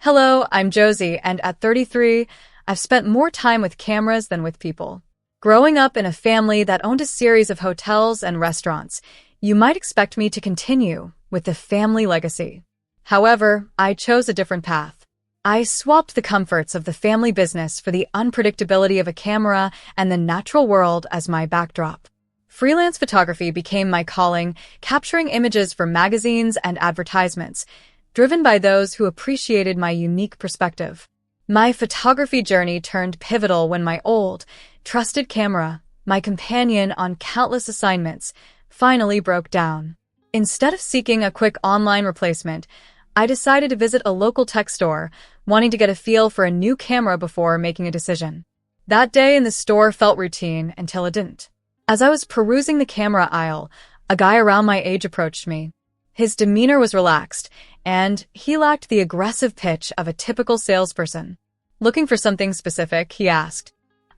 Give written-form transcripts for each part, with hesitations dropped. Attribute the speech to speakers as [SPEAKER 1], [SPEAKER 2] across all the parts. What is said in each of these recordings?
[SPEAKER 1] Hello, I'm Josie, and at 33, I've spent more time with cameras than with people. Growing up in a family that owned a series of hotels and restaurants, you might expect me to continue with the family legacy. However, I chose a different path. I swapped the comforts of the family business for the unpredictability of a camera and the natural world as my backdrop. Freelance photography became my calling, capturing images for magazines and advertisements, driven by those who appreciated my unique perspective. My photography journey turned pivotal when my old, trusted camera, my companion on countless assignments, finally broke down. Instead of seeking a quick online replacement, I decided to visit a local tech store, wanting to get a feel for a new camera before making a decision. That day in the store felt routine until it didn't. As I was perusing the camera aisle, a guy around my age approached me. His demeanor was relaxed, and he lacked the aggressive pitch of a typical salesperson. Looking for something specific, he asked.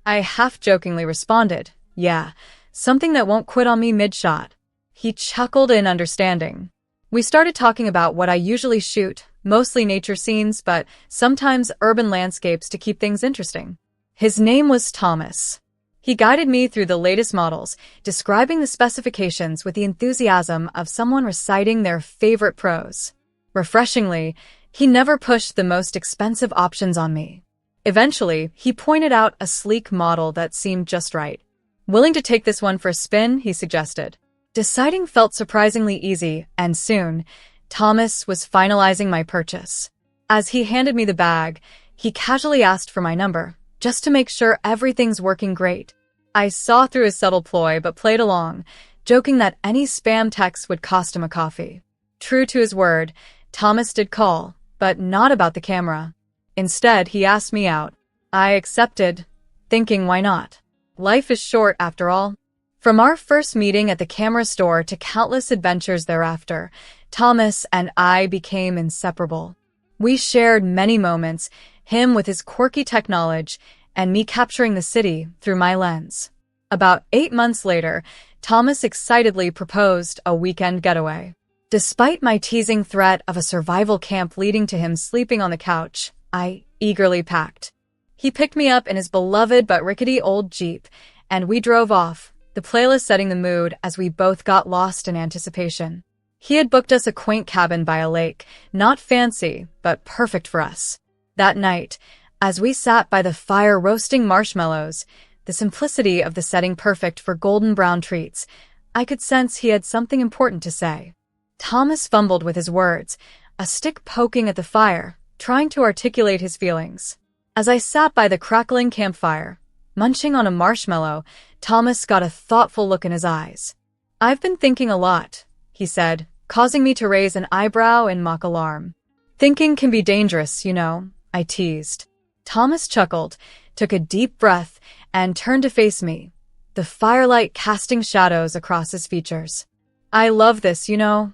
[SPEAKER 1] I half-jokingly responded, yeah, something that won't quit on me mid-shot. He chuckled in understanding. We started talking about what I usually shoot, mostly nature scenes, but sometimes urban landscapes to keep things interesting. His name was Thomas. He guided me through the latest models, describing the specifications with the enthusiasm of someone reciting their favorite prose. Refreshingly, he never pushed the most expensive options on me. Eventually, he pointed out a sleek model that seemed just right. Willing to take this one for a spin, he suggested. Deciding felt surprisingly easy, and soon, Thomas was finalizing my purchase. As he handed me the bag, he casually asked for my number, just to make sure everything's working great. I saw through his subtle ploy but played along, joking that any spam text would cost him a coffee. True to his word, Thomas did call, but not about the camera. Instead, he asked me out. I accepted, thinking why not? Life is short after all. From our first meeting at the camera store to countless adventures thereafter, Thomas and I became inseparable. We shared many moments, him with his quirky tech knowledge, and me capturing the city through my lens. About 8 months later, Thomas excitedly proposed a weekend getaway. Despite my teasing threat of a survival camp leading to him sleeping on the couch, I eagerly packed. He picked me up in his beloved but rickety old Jeep, and we drove off, the playlist setting the mood as we both got lost in anticipation. He had booked us a quaint cabin by a lake, not fancy, but perfect for us. That night, as we sat by the fire roasting marshmallows, the simplicity of the setting perfect for golden brown treats, I could sense he had something important to say. Thomas fumbled with his words, a stick poking at the fire, trying to articulate his feelings. As I sat by the crackling campfire, munching on a marshmallow, Thomas got a thoughtful look in his eyes. I've been thinking a lot, he said, causing me to raise an eyebrow in mock alarm. Thinking can be dangerous, you know, I teased. Thomas chuckled, took a deep breath, and turned to face me, the firelight casting shadows across his features. I love this, you know,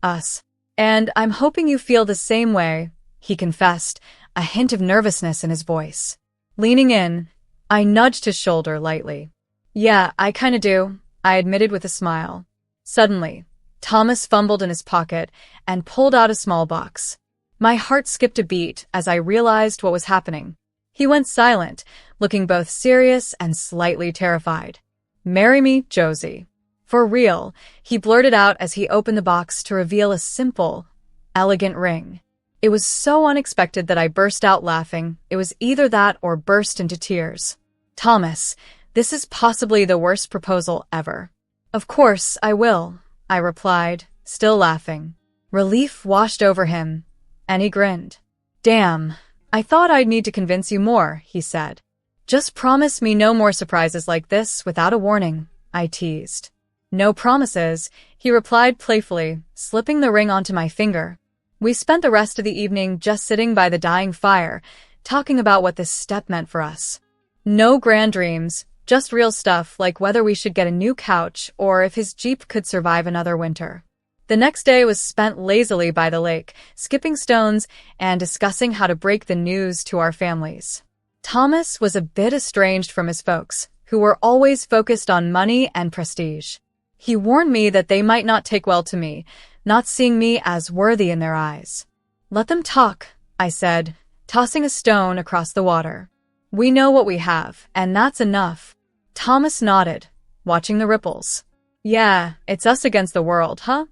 [SPEAKER 1] us. And I'm hoping you feel the same way, he confessed, a hint of nervousness in his voice. Leaning in, I nudged his shoulder lightly. Yeah, I kinda do, I admitted with a smile. Suddenly, Thomas fumbled in his pocket and pulled out a small box. My heart skipped a beat as I realized what was happening. He went silent, looking both serious and slightly terrified. Marry me, Josie. For real, he blurted out as he opened the box to reveal a simple, elegant ring. It was so unexpected that I burst out laughing. It was either that or burst into tears. Thomas, this is possibly the worst proposal ever. Of course, I will, I replied, still laughing. Relief washed over him, and he grinned. Damn, I thought I'd need to convince you more, he said. Just promise me no more surprises like this without a warning, I teased. No promises, he replied playfully, slipping the ring onto my finger. We spent the rest of the evening just sitting by the dying fire, talking about what this step meant for us. No grand dreams, just real stuff like whether we should get a new couch or if his Jeep could survive another winter. The next day was spent lazily by the lake, skipping stones and discussing how to break the news to our families. Thomas was a bit estranged from his folks, who were always focused on money and prestige. He warned me that they might not take well to me, not seeing me as worthy in their eyes. Let them talk, I said, tossing a stone across the water. We know what we have, and that's enough. Thomas nodded, watching the ripples. Yeah, it's us against the world, huh?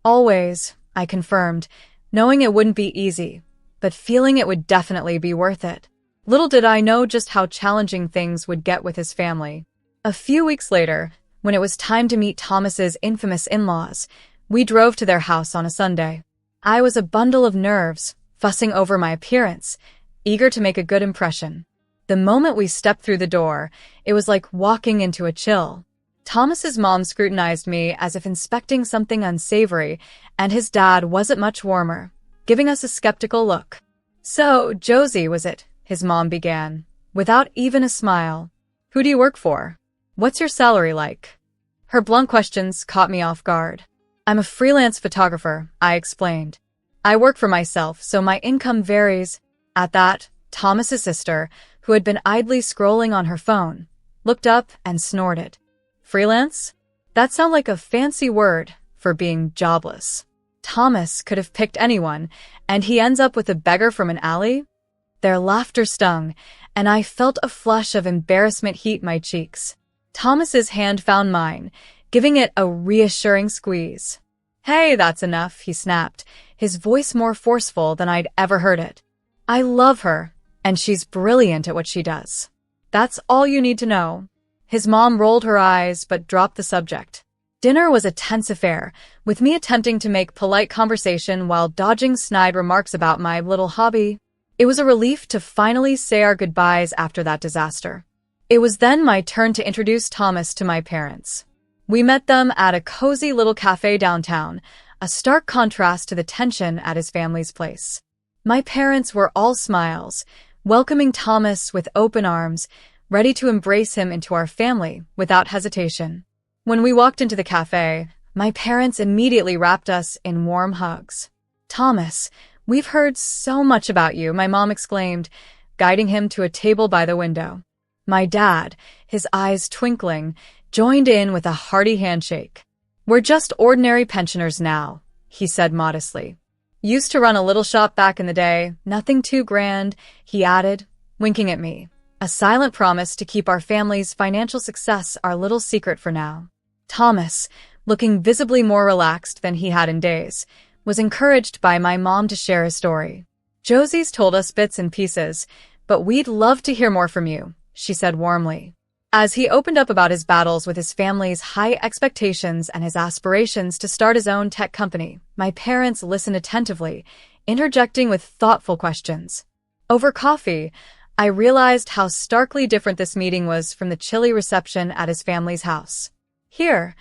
[SPEAKER 1] Always, I confirmed, knowing it wouldn't be easy, but feeling it would definitely be worth it. Little did I know just how challenging things would get with his family. A few weeks later, when it was time to meet Thomas's infamous in-laws, we drove to their house on a Sunday. I was a bundle of nerves, fussing over my appearance, eager to make a good impression. The moment we stepped through the door, it was like walking into a chill. Thomas's mom scrutinized me as if inspecting something unsavory, and his dad wasn't much warmer, giving us a skeptical look. So, Josie, was it? His mom began, without even a smile. Who do you work for? What's your salary like? Her blunt questions caught me off guard. I'm a freelance photographer, I explained. I work for myself, so my income varies. At that, Thomas's sister, who had been idly scrolling on her phone, looked up and snorted. Freelance? That sounds like a fancy word for being jobless. Thomas could have picked anyone, and he ends up with a beggar from an alley? Their laughter stung, and I felt a flush of embarrassment heat my cheeks. Thomas's hand found mine, giving it a reassuring squeeze. Hey, that's enough, he snapped, his voice more forceful than I'd ever heard it. I love her, and she's brilliant at what she does. That's all you need to know. His mom rolled her eyes but dropped the subject. Dinner was a tense affair, with me attempting to make polite conversation while dodging snide remarks about my little hobby. It was a relief to finally say our goodbyes after that disaster. It was then my turn to introduce Thomas to my parents. We met them at a cozy little cafe downtown, a stark contrast to the tension at his family's place. My parents were all smiles, welcoming Thomas with open arms, ready to embrace him into our family without hesitation. When we walked into the cafe, my parents immediately wrapped us in warm hugs. Thomas, we've heard so much about you, my mom exclaimed, guiding him to a table by the window. My dad, his eyes twinkling, joined in with a hearty handshake. We're just ordinary pensioners now, he said modestly. Used to run a little shop back in the day, nothing too grand, he added, winking at me. A silent promise to keep our family's financial success our little secret for now. Thomas, looking visibly more relaxed than he had in days, was encouraged by my mom to share his story. Josie's told us bits and pieces, but we'd love to hear more from you, she said warmly. As he opened up about his battles with his family's high expectations and his aspirations to start his own tech company, my parents listened attentively, interjecting with thoughtful questions. Over coffee, I realized how starkly different this meeting was from the chilly reception at his family's house. Here,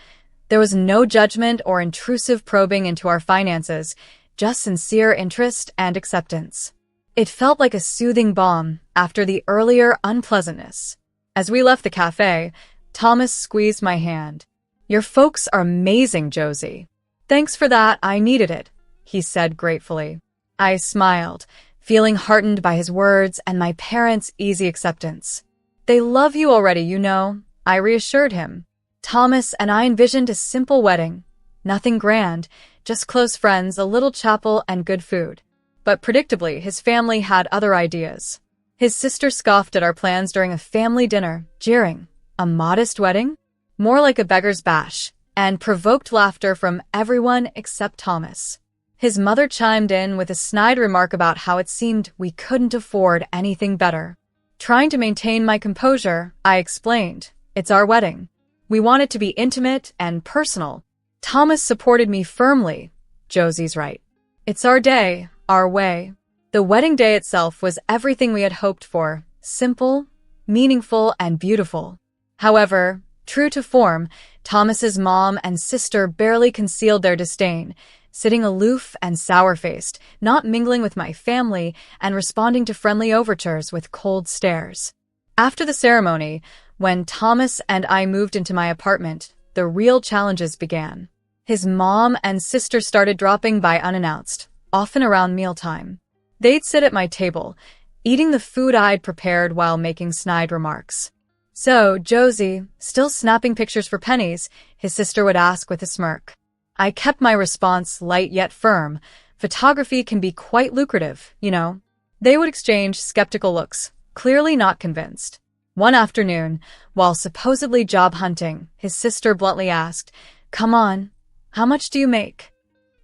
[SPEAKER 1] there was no judgment or intrusive probing into our finances, just sincere interest and acceptance. It felt like a soothing balm after the earlier unpleasantness. As we left the cafe, Thomas squeezed my hand. Your folks are amazing, Josie. Thanks for that, I needed it, he said gratefully. I smiled, feeling heartened by his words and my parents' easy acceptance. They love you already, you know, I reassured him. Thomas and I envisioned a simple wedding. Nothing grand, just close friends, a little chapel, and good food. But predictably, his family had other ideas. His sister scoffed at our plans during a family dinner, jeering, a modest wedding? More like a beggar's bash, and provoked laughter from everyone except Thomas. His mother chimed in with a snide remark about how it seemed we couldn't afford anything better. Trying to maintain my composure, I explained, it's our wedding. We want it to be intimate and personal. Thomas supported me firmly. Josie's right. It's our day, our way. The wedding day itself was everything we had hoped for, simple, meaningful, and beautiful. However, true to form, Thomas's mom and sister barely concealed their disdain, sitting aloof and sour-faced, not mingling with my family and responding to friendly overtures with cold stares. After the ceremony, when Thomas and I moved into my apartment, the real challenges began. His mom and sister started dropping by unannounced, often around mealtime. They'd sit at my table, eating the food I'd prepared while making snide remarks. So, Josie, still snapping pictures for pennies? His sister would ask with a smirk. I kept my response light yet firm. Photography can be quite lucrative, you know. They would exchange skeptical looks, clearly not convinced. One afternoon, while supposedly job hunting, his sister bluntly asked, "Come on, how much do you make?"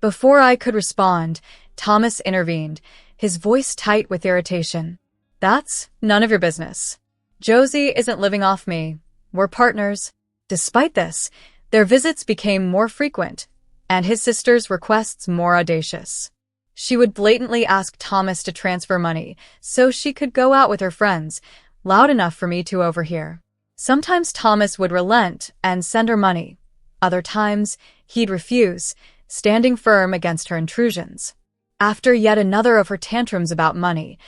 [SPEAKER 1] Before I could respond, Thomas intervened, his voice tight with irritation. "That's none of your business. Josie isn't living off me. We're partners." Despite this, their visits became more frequent, and his sister's requests more audacious. She would blatantly ask Thomas to transfer money so she could go out with her friends, loud enough for me to overhear. Sometimes Thomas would relent and send her money. Other times, he'd refuse, standing firm against her intrusions. After yet another of her tantrums about money,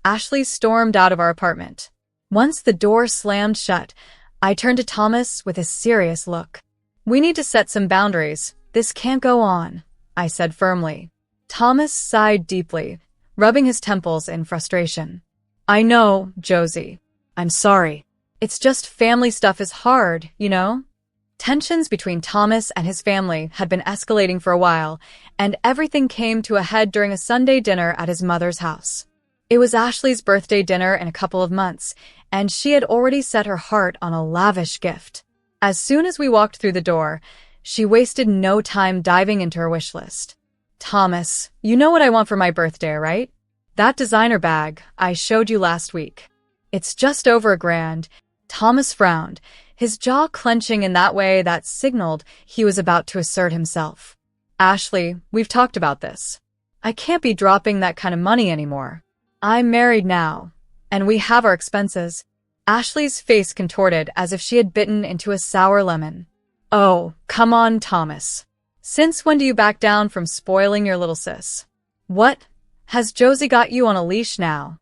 [SPEAKER 1] Ashley stormed out of our apartment. Once the door slammed shut, I turned to Thomas with a serious look. "We need to set some boundaries. This can't go on," I said firmly. Thomas sighed deeply, rubbing his temples in frustration. "I know, Josie. I'm sorry. It's just family stuff is hard, you know?" Tensions between Thomas and his family had been escalating for a while, and everything came to a head during a Sunday dinner at his mother's house. It was Ashley's birthday dinner in a couple of months, and she had already set her heart on a lavish gift. As soon as we walked through the door, she wasted no time diving into her wish list. "Thomas, you know what I want for my birthday, right? That designer bag I showed you last week. It's just over $1,000. Thomas frowned, his jaw clenching in that way that signaled he was about to assert himself. "Ashley, we've talked about this. I can't be dropping that kind of money anymore. I'm married now, and we have our expenses." Ashley's face contorted as if she had bitten into a sour lemon. "Oh, come on, Thomas. Since when do you back down from spoiling your little sis? What? Has Josie got you on a leash now?"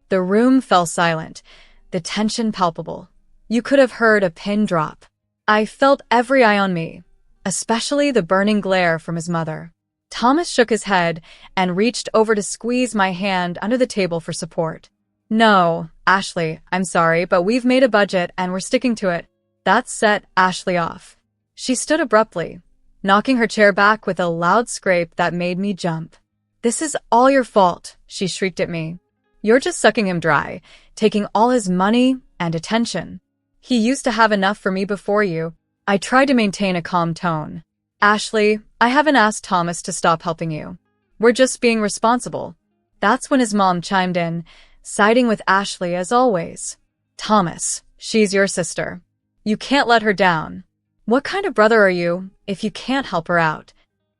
[SPEAKER 1] The room fell silent, the tension palpable. You could have heard a pin drop. I felt every eye on me, especially the burning glare from his mother. Thomas shook his head and reached over to squeeze my hand under the table for support. "No, Ashley, I'm sorry, but we've made a budget and we're sticking to it." That set Ashley off. She stood abruptly, knocking her chair back with a loud scrape that made me jump. "This is all your fault," she shrieked at me. "You're just sucking him dry, taking all his money and attention. He used to have enough for me before you." I tried to maintain a calm tone. "Ashley, I haven't asked Thomas to stop helping you. We're just being responsible." That's when his mom chimed in, siding with Ashley as always. "Thomas, she's your sister. You can't let her down. What kind of brother are you if you can't help her out?"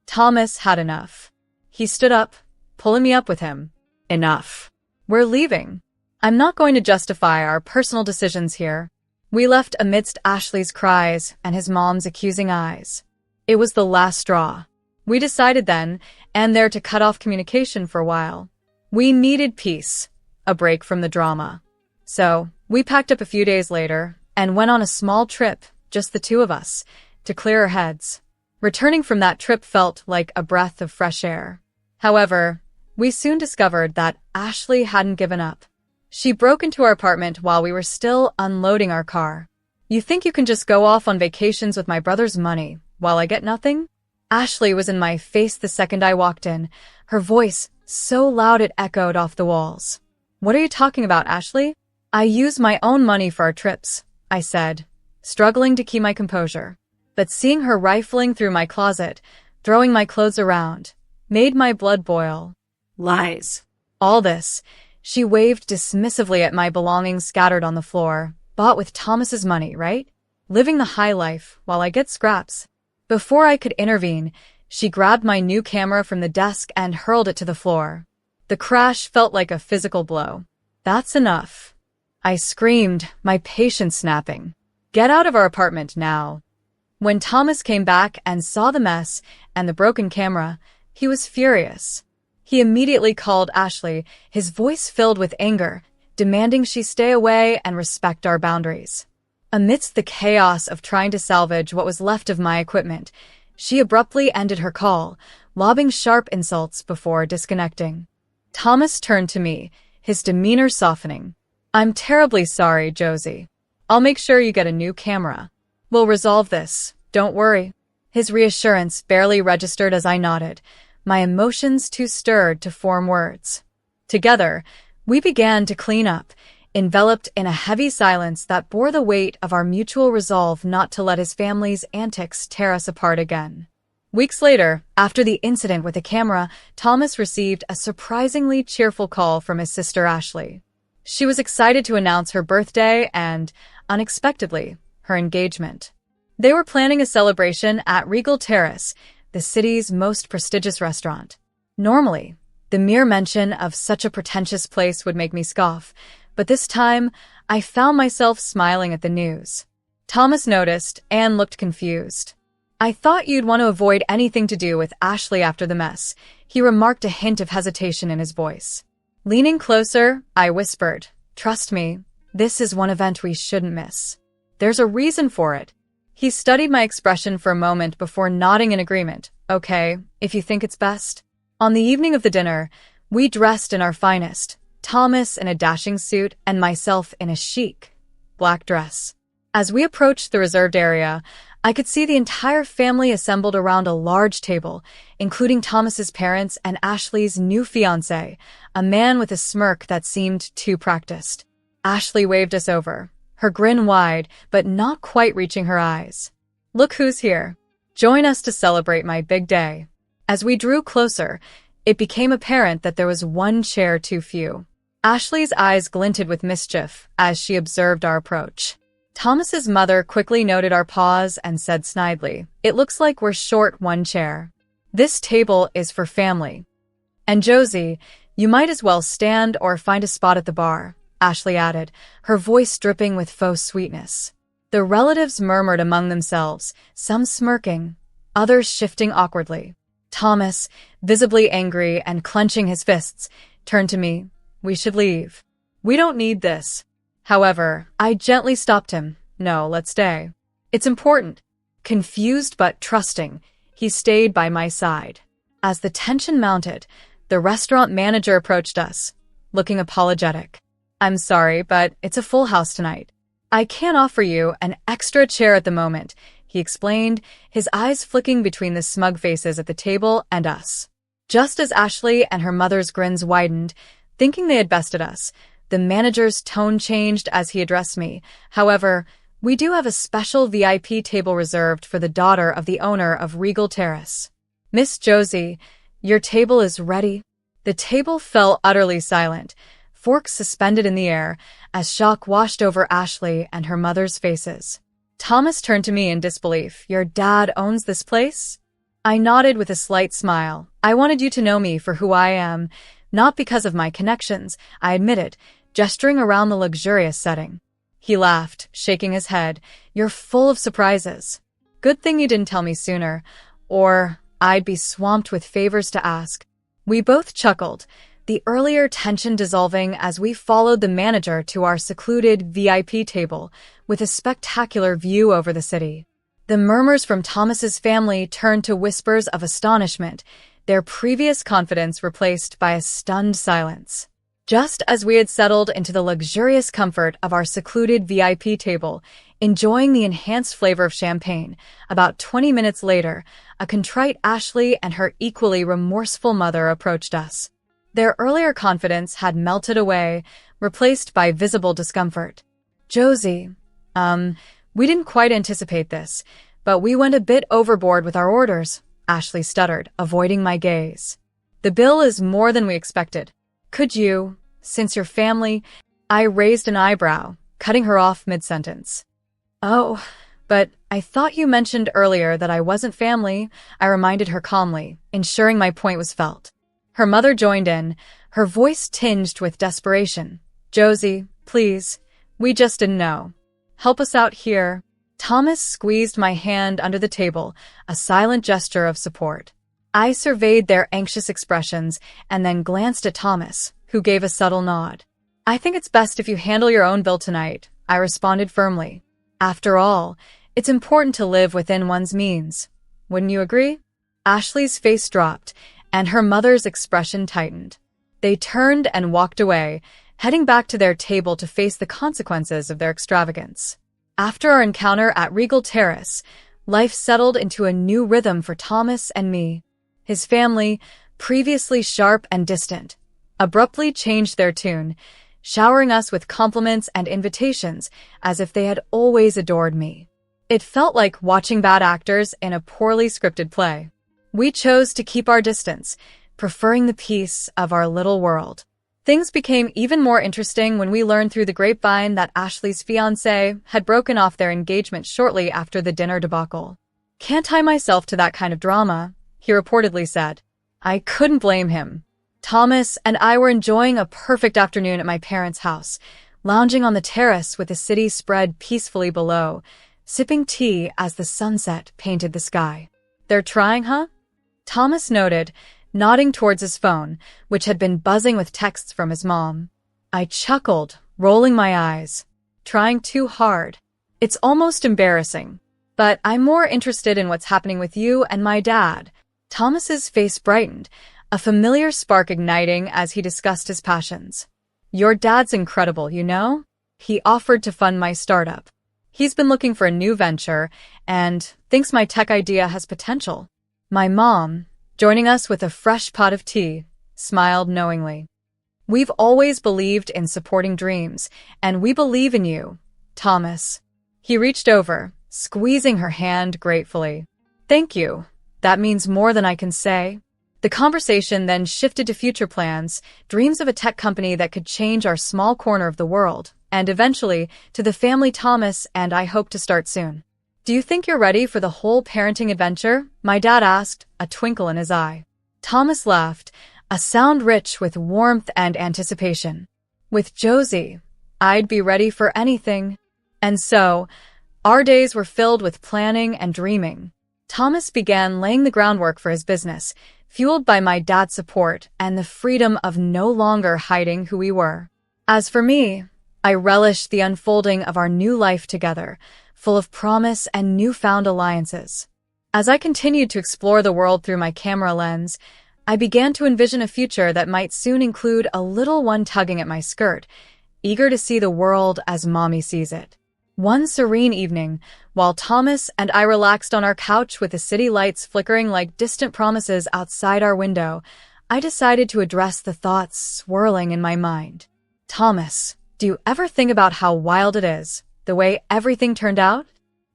[SPEAKER 1] Thomas had enough. He stood up, pulling me up with him. "Enough. We're leaving. I'm not going to justify our personal decisions here." We left amidst Ashley's cries and his mom's accusing eyes. It was the last straw. We decided then and there to cut off communication for a while. We needed peace, a break from the drama. So, we packed up a few days later and went on a small trip, just the two of us, to clear our heads. Returning from that trip felt like a breath of fresh air. However, we soon discovered that Ashley hadn't given up. She broke into our apartment while we were still unloading our car. "You think you can just go off on vacations with my brother's money while I get nothing?" Ashley was in my face the second I walked in, her voice so loud it echoed off the walls. "What are you talking about, Ashley?" "I use my own money for our trips," I said, struggling to keep my composure. But seeing her rifling through my closet, throwing my clothes around, made my blood boil. "Lies. All this." She waved dismissively at my belongings scattered on the floor. "Bought with Thomas's money, right? Living the high life while I get scraps." Before I could intervene, she grabbed my new camera from the desk and hurled it to the floor. The crash felt like a physical blow. "That's enough," I screamed, my patience snapping. "Get out of our apartment now." When Thomas came back and saw the mess and the broken camera, he was furious. He immediately called Ashley, his voice filled with anger, demanding she stay away and respect our boundaries. Amidst the chaos of trying to salvage what was left of my equipment, she abruptly ended her call, lobbing sharp insults before disconnecting. Thomas turned to me, his demeanor softening. "I'm terribly sorry, Josie. I'll make sure you get a new camera. We'll resolve this, don't worry." His reassurance barely registered as I nodded, my emotions too stirred to form words. Together, We began to clean up, enveloped in a heavy silence that bore the weight of our mutual resolve not to let his family's antics tear us apart again. Weeks later, after the incident with the camera, Thomas received a surprisingly cheerful call from his sister Ashley. She was excited to announce her birthday and, unexpectedly, her engagement. They were planning a celebration at Regal Terrace, the city's most prestigious restaurant. Normally, the mere mention of such a pretentious place would make me scoff, but this time, I found myself smiling at the news. Thomas noticed and looked confused. "I thought you'd want to avoid anything to do with Ashley after the mess," he remarked, a hint of hesitation in his voice. Leaning closer, I whispered, "Trust me, this is one event we shouldn't miss. There's a reason for it." He studied my expression for a moment before nodding in agreement. "Okay, if you think it's best." On the evening of the dinner, we dressed in our finest, Thomas in a dashing suit and myself in a chic, black dress. As we approached the reserved area, I could see the entire family assembled around a large table, including Thomas's parents and Ashley's new fiancé, a man with a smirk that seemed too practiced. Ashley waved us over, her grin wide, but not quite reaching her eyes. "Look who's here. Join us to celebrate my big day." As we drew closer, it became apparent that there was one chair too few. Ashley's eyes glinted with mischief as she observed our approach. Thomas's mother quickly noted our pause and said snidely, "It looks like we're short one chair. This table is for family. And Josie, you might as well stand or find a spot at the bar," Ashley added, her voice dripping with faux sweetness. The relatives murmured among themselves, some smirking, others shifting awkwardly. Thomas, visibly angry and clenching his fists, turned to me. "We should leave. We don't need this." However, I gently stopped him. "No, let's stay. It's important." Confused but trusting, he stayed by my side. As the tension mounted, the restaurant manager approached us, looking apologetic. "I'm sorry, but it's a full house tonight. I can't offer you an extra chair at the moment," he explained, his eyes flicking between the smug faces at the table and us. Just as Ashley and her mother's grins widened, thinking they had bested us, the manager's tone changed as he addressed me. "However, we do have a special VIP table reserved for the daughter of the owner of Regal Terrace. Miss Josie, your table is ready." The table fell utterly silent, forks suspended in the air, as shock washed over Ashley and her mother's faces. Thomas turned to me in disbelief. "Your dad owns this place?" I nodded with a slight smile. "I wanted you to know me for who I am, not because of my connections," I admitted, gesturing around the luxurious setting. He laughed, shaking his head. "You're full of surprises. Good thing you didn't tell me sooner, or I'd be swamped with favors to ask." We both chuckled, the earlier tension dissolving as we followed the manager to our secluded VIP table with a spectacular view over the city. The murmurs from Thomas's family turned to whispers of astonishment, their previous confidence replaced by a stunned silence. Just as we had settled into the luxurious comfort of our secluded VIP table, enjoying the enhanced flavor of champagne, about 20 minutes later, a contrite Ashley and her equally remorseful mother approached us. Their earlier confidence had melted away, replaced by visible discomfort. "Josie, we didn't quite anticipate this, but we went a bit overboard with our orders," Ashley stuttered, avoiding my gaze. "The bill is more than we expected. Could you, since your family—" I raised an eyebrow, cutting her off mid-sentence. "Oh, but I thought you mentioned earlier that I wasn't family," I reminded her calmly, ensuring my point was felt. Her mother joined in, her voice tinged with desperation. "Josie, please, we just didn't know. Help us out here." Thomas squeezed my hand under the table, a silent gesture of support. I surveyed their anxious expressions and then glanced at Thomas, who gave a subtle nod. "I think it's best if you handle your own bill tonight," I responded firmly. "After all, it's important to live within one's means. Wouldn't you agree?" Ashley's face dropped, and her mother's expression tightened. They turned and walked away, heading back to their table to face the consequences of their extravagance. After our encounter at Regal Terrace, life settled into a new rhythm for Thomas and me. His family, previously sharp and distant, abruptly changed their tune, showering us with compliments and invitations as if they had always adored me. It felt like watching bad actors in a poorly scripted play. We chose to keep our distance, preferring the peace of our little world. Things became even more interesting when we learned through the grapevine that Ashley's fiancé had broken off their engagement shortly after the dinner debacle. "Can't tie myself to that kind of drama," he reportedly said. I couldn't blame him. Thomas and I were enjoying a perfect afternoon at my parents' house, lounging on the terrace with the city spread peacefully below, sipping tea as the sunset painted the sky. "They're trying, huh?" Thomas noted, nodding towards his phone, which had been buzzing with texts from his mom. I chuckled, rolling my eyes. "Trying too hard. It's almost embarrassing. But I'm more interested in what's happening with you and my dad." Thomas's face brightened, a familiar spark igniting as he discussed his passions. "Your dad's incredible, you know? He offered to fund my startup. He's been looking for a new venture and thinks my tech idea has potential." My mom, joining us with a fresh pot of tea, smiled knowingly. "We've always believed in supporting dreams, and we believe in you, Thomas." He reached over, squeezing her hand gratefully. "Thank you. That means more than I can say." The conversation then shifted to future plans, dreams of a tech company that could change our small corner of the world, and eventually to the family Thomas and I hope to start soon. "Do you think you're ready for the whole parenting adventure?" my dad asked, a twinkle in his eye. Thomas laughed, a sound rich with warmth and anticipation. "With Josie, I'd be ready for anything." And so, our days were filled with planning and dreaming. Thomas began laying the groundwork for his business, fueled by my dad's support and the freedom of no longer hiding who we were. As for me, I relished the unfolding of our new life together, full of promise and newfound alliances. As I continued to explore the world through my camera lens, I began to envision a future that might soon include a little one tugging at my skirt, eager to see the world as mommy sees it. One serene evening, while Thomas and I relaxed on our couch with the city lights flickering like distant promises outside our window, I decided to address the thoughts swirling in my mind. "Thomas, do you ever think about how wild it is, the way everything turned out?"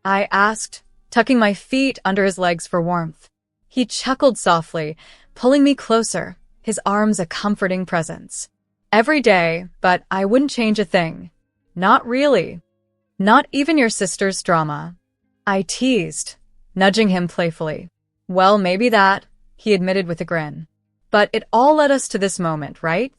[SPEAKER 1] I asked, tucking my feet under his legs for warmth. He chuckled softly, pulling me closer, his arms a comforting presence. "Every day, but I wouldn't change a thing." "Not really. Not even your sister's drama," I teased, nudging him playfully. "Well, maybe that," he admitted with a grin. "But it all led us to this moment, right?"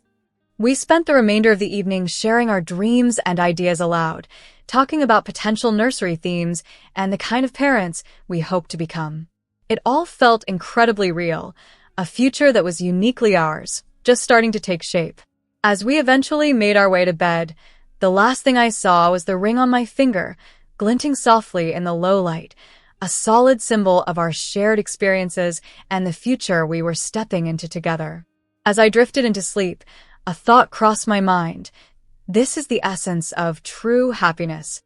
[SPEAKER 1] We spent the remainder of the evening sharing our dreams and ideas aloud, talking about potential nursery themes and the kind of parents we hope to become. It all felt incredibly real, a future that was uniquely ours, just starting to take shape. As we eventually made our way to bed, the last thing I saw was the ring on my finger, glinting softly in the low light, a solid symbol of our shared experiences and the future we were stepping into together. As I drifted into sleep, a thought crossed my mind. This is the essence of true happiness.